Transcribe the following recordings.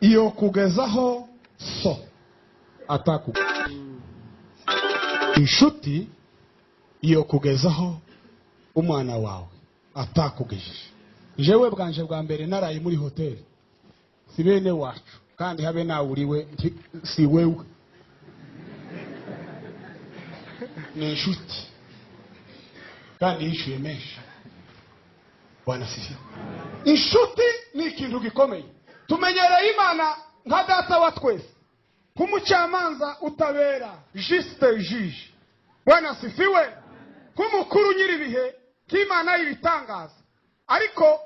iyo kugezaho so ataku. Inshuti iyo kugezaho umwana wawe atakugejeje. Jewe bwanje bwa mbere naraye muri hoteli, si bene wacu kandi habe nawe uriwe si wewe, ni inshuti kandi yishuye menshi. Bwana sifi. Inshuti ni ikintu gikomeye. Tumenyereye Imana nka data wa twese, kumucamanza utabera, juste juge. Bwana sifiwe. Kumukuru nyiri bihe k'Imana y'ibitangaza. Ariko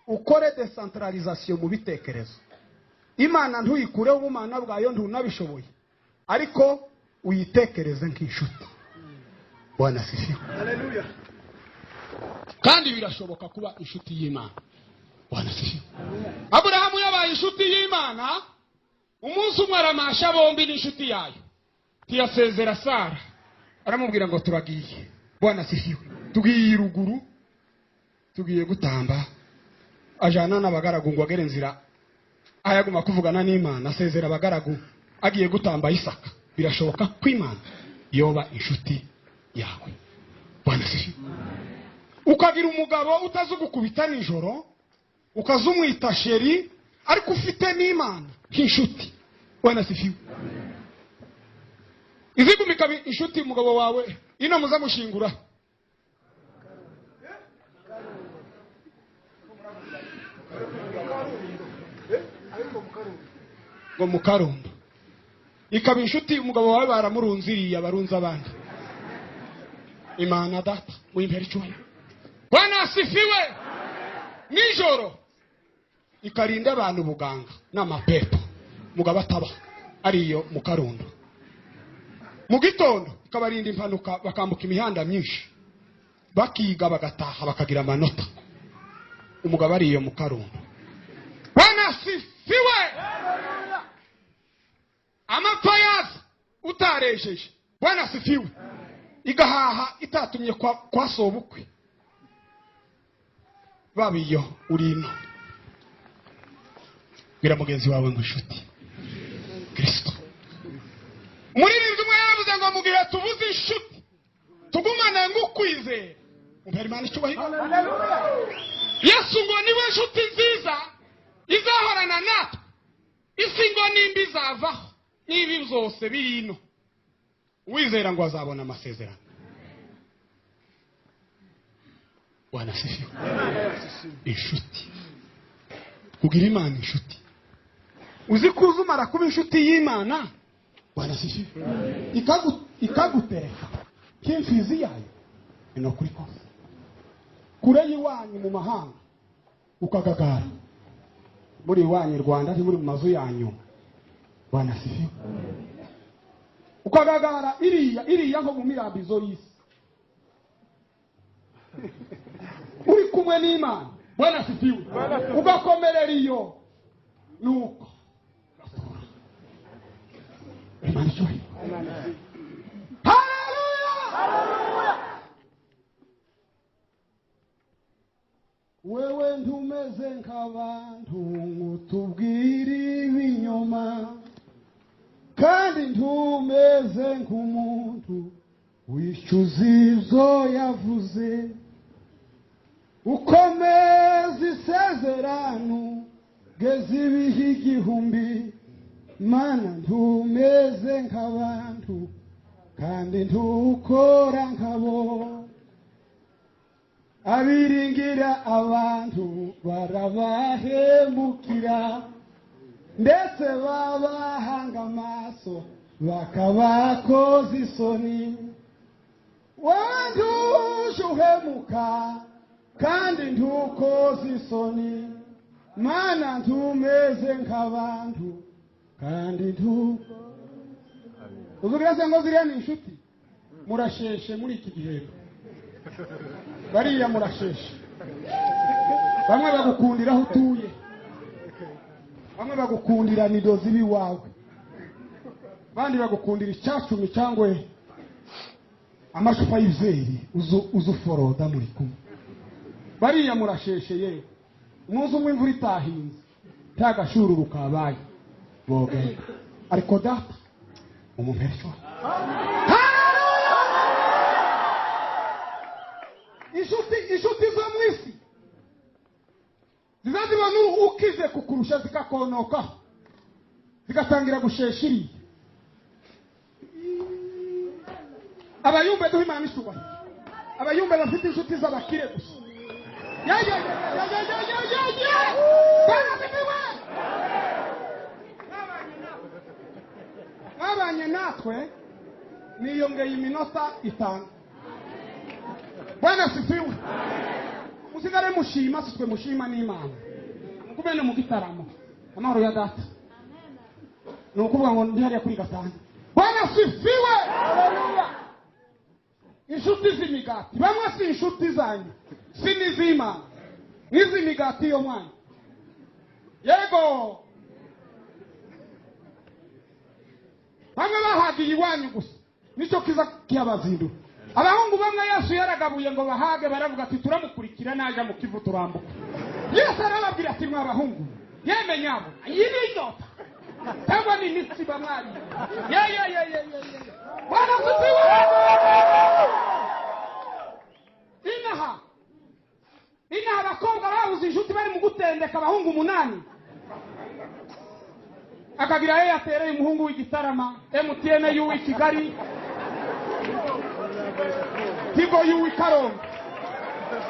ukore decentralisation mu bitekerezo. Imana ntuyikureho ubumana bwayo ntunabishoboye, ariko uyitekereze nk'inshuti. Bwana sifiwe. Haleluya. Kandi birashoboka kuba inshuti y'Imana. Bwana sifiwe. Aburahamu yabaye inshuti y'Imana, umunsi umwe aramasha bombi n'inshuti yayo. Tiyasezera Sara, aramubwira ngo turagiye. Bwana sifiwe. Tugiye ruguru, tugiye gutamba. Ajana n'abagaragu ngo agere nzira, ayaguma kuvugana n'Imana. Asezera abagaragu agiye gutamba Isaka. Birashoboka ko Imana yoba inshuti yawe. Bwana sifiwe. Ukagira umugabo utazugukubita nijoro, ukazumwita sheri, ariko ufite n'Imana nk'inshuti. Bwana sifiwe. Izigumika inshuti umugabo wawe ino muzamushingura. Ngo mukarundo. Ikaba inshuti umugabo wawe baramurunziriye abarunza abandi. Imana data wimpera icyuya. Bwana sifiwe. Nijoro ikarinda abantu buganga n'amapepo mugabo ataba ariyo mukarundo. Mu gitondo ikabarinda impanuka bakambuka imihanda myinshi, bakiga bagataha bakagira amanota. Umugabo ariyo mukarundo. Bwana sifiwe. Amapayas utaresheje. Bwana sifiwe. Igahaha itatumye kwa sobukwe. Babiyo urino. Gira mugenzi wawe ngo inshuti Kristo. Umuririmbyi umwe yaravuze ngo mugihe tubuze inshuti tugumane ngukwizera. Umpera Imana icyubahiro. Yesu ngo niwe inshuti nziza izahorana natwe. Isi ngo nimbi zavaho n'ibi byose birino. Uwizera ngo azabona amasezerano. Bwana sifiwe. Inshuti. Kugira Imana inshuti. Uzi kuzumara kuba inshuti y'Imana. Bwana sifiwe. Ikagutereka kimfizi yayo ino kuri kose. Kure yiwanyu mu mahanga ukagagara. Muri iwanyu Rwanda muri mu mazu yanyu. Bwana sifiwe. Ukagagara iriya nko mu mirambizo y'isi. Uri kumwe n'Imana. Bwana sifiwe. Ugakomerera iyo nuko Imana icyuye. Haleluya. Wewe ntumeze nk'abantu ngutubwira ibinyoma, kandi ntumeze nk'umuntu wishyuza ibyo yavuze. Ukomeza isezerano geza ibihe igihumbi. Mana ntumeze nk'abantu kandi ntukora nkabo. Abiringira abantu barabahemukira, ndetse babahanga amaso bakabakoza isoni. Wanduje uhemuka kandi ntukoza isoni. Mana ntumeze nk'abantu kandi uzugira ngo ziriya ni inshuti. Murasheshe muri iki gihe. Bariya murasheshe. Bamwe bagukundira aho utuye, bamwe bagukundira nido zibi wawe, bandi bagukundira icyacumi cyangwa amashupa y'iveri uzuforoda muri kumwe. Bariya murasheshe yewe. nuzi umwe imvura itahinze tagashururu kabaye bogenda ariko data umumpeshwa inshuti zo mu isi zizazibona ukize kukurusha zikakonoka zigatangira gushesha iriya abayumbe duha Imana isubahiro abayumbe bafite inshuti z'abakire gusa mwabanye natwe niyongeye iminota 5 Bwana sifiwe musigare mushima sitwe mushima n'Imana mukubene mu gitaramo amahoro ya data nukuvuga ngo ndi hariya kuri gatanu Bwana sifiwe haleluya inshuti z'imigati bamwe si inshuti zanyu si n'iz'Imana n'iz'imigati yo mwana yego bamwe bahagiye iwanyu gusa nicyo kiza kiyabazindu abahungu bamwe Yesu yaragabuye ngo bahage baravuga ati turamukurikira naje mu kivu turambuka Yesu arababwira ati mwabahungu yemenyabo yini inyota cyangwa ni mitsi bamwari Bwana sifiwe inaha abakobwa babuze inshuti bari mu gutendeka abahungu 8 akagira yatereye umuhungu w'igitarama MTN y'uwi Kigali Tigo y'uwi Karongi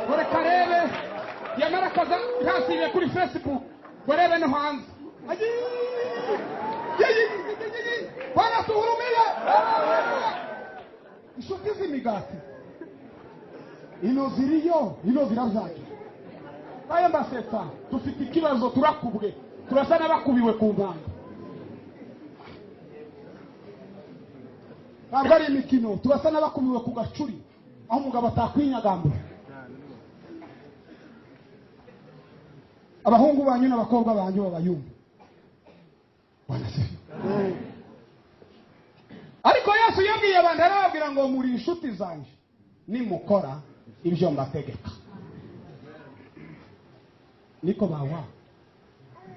gore karebe yamara kaza hasiye kuri Facebook gorebe no hanze Bwana tuhurumile inshuti z'imigati ino zirazaje aya mbaseta dufite ikibazo turakubwe turasa n'abakubiwe ku mpanga ntabwo ari imikino turasa n'abakubiwe ku gacuri aho umugabo atakwinyagambura abahungu banyu n'abakobwa banyu babayumva ariko Yesu yabwiye abantu arababwira ngo muri inshuti zanje nimukora ibyo mbategeka niko bawa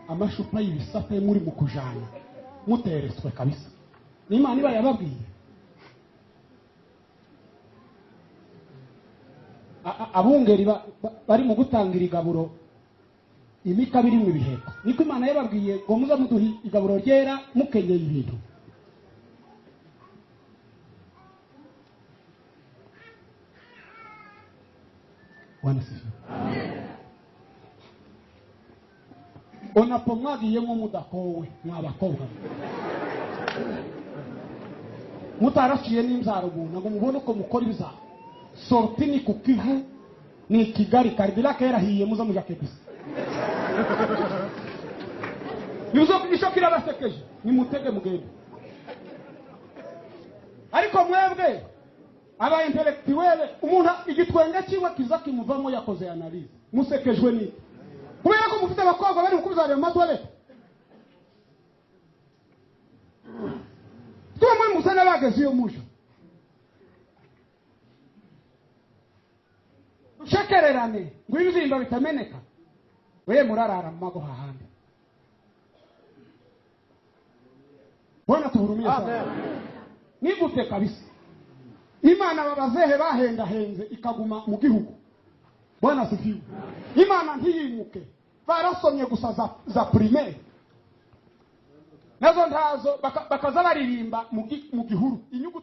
amashupa y'ibisate muri mu kujana muteretswe kabisa n'Imana iba yababwiye abungeri bari mu gutangira igaburo imikabiri mu biheko niko Imana yababwiye ngo muza muduhi igaburo ryera mukenyeye ibintu wanasifiwe unapomwagiye mu mudakowe mwabakobwa mutaraciye n'inzaro buntu ngo mubone uko mukora ibizaro sorti ni ku Kivu ni Kigali Cadillac yarahiye muza mujake gusa yuzo ishokira basekeje ni mutege mugende ariko mwebwe aba intellectuel umuntu igitwenge kimwe kiza kimuvamo yakoze analyse musekejwe ni kubera ko mufite abakobwa bari mukubizarira mu matwalete tuba muri musana bageze iyo mujo ushekererane ngo ibizimba bitameneka we murarara mu mago hahandi Bwana tuhurumie sana nigute kabisa Imana babazehe bahendahenze ikaguma mu gihugu Bwana sifiwe Imana ntiyimuke barasomye gusa za primaire nazo ntazo bakaza baririmba mu gihuru inyuguti